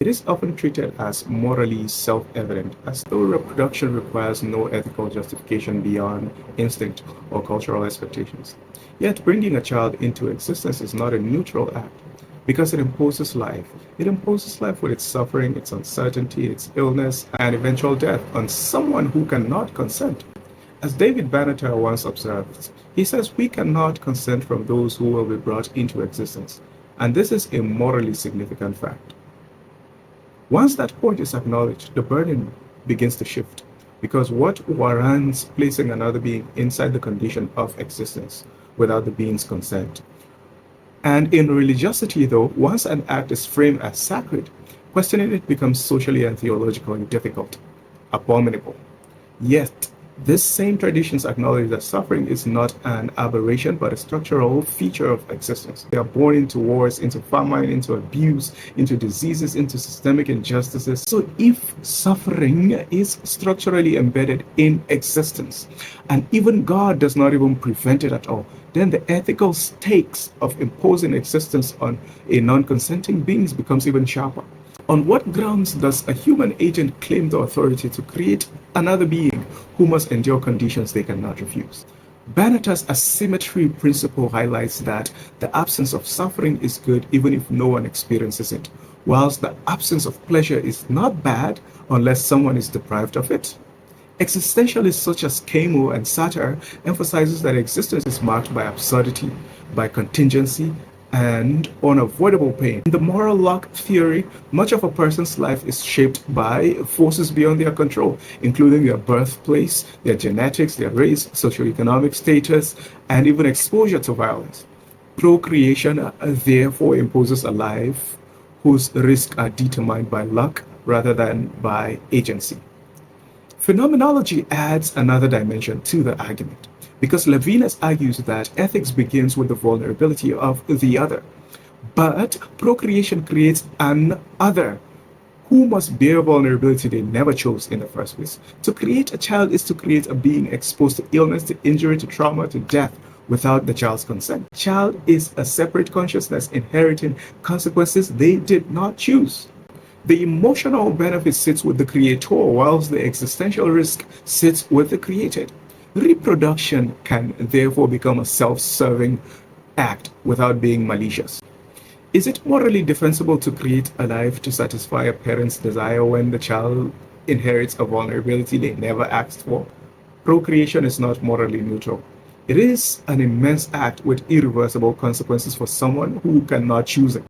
It is often treated as morally self-evident, as though reproduction requires no ethical justification beyond instinct or cultural expectations. Yet, bringing a child into existence is not a neutral act, because it imposes life. It imposes life with its suffering, its uncertainty, its illness, and eventual death on someone who cannot consent. As David Banneter once observed, he says we cannot consent from those who will be brought into existence, and this is a morally significant fact. Once that point is acknowledged, the burden begins to shift, because what warrants placing another being inside the condition of existence without the being's consent? And in religiosity, though, once an act is framed as sacred, questioning it becomes socially and theologically difficult, abominable. Yet, these same traditions acknowledge that suffering is not an aberration but a structural feature of existence. We are born into wars, into famine, into abuse, into diseases, into systemic injustices. So, if suffering is structurally embedded in existence, and even God does not even prevent it at all, then the ethical stakes of imposing existence on a non consenting being becomes even sharper. On what grounds does a human agent claim the authority to create another being who must endure conditions they cannot refuse? Banneter's asymmetry principle highlights that the absence of suffering is good even if no one experiences it, whilst the absence of pleasure is not bad unless someone is deprived of it. Existentialists such as Camus and Sartre emphasizes that existence is marked by absurdity, by contingency, and unavoidable pain. In the moral luck theory, much of a person's life is shaped by forces beyond their control, including their birthplace, their genetics, their race, socioeconomic status, and even exposure to violence. Procreation therefore imposes a life whose risks are determined by luck rather than by agency. Phenomenology adds another dimension to the argument, because Levinas argues that ethics begins with the vulnerability of the other, but procreation creates an other who must bear vulnerability they never chose in the first place. To create a child is to create a being exposed to illness, to injury, to trauma, to death without the child's consent. Child is a separate consciousness inheriting consequences they did not choose. The emotional benefit sits with the creator, whilst the existential risk sits with the created. Reproduction can therefore become a self-serving act without being malicious. Is it morally defensible to create a life to satisfy a parent's desire when the child inherits a vulnerability they never asked for? Procreation is not morally neutral. It is an immense act with irreversible consequences for someone who cannot choose it.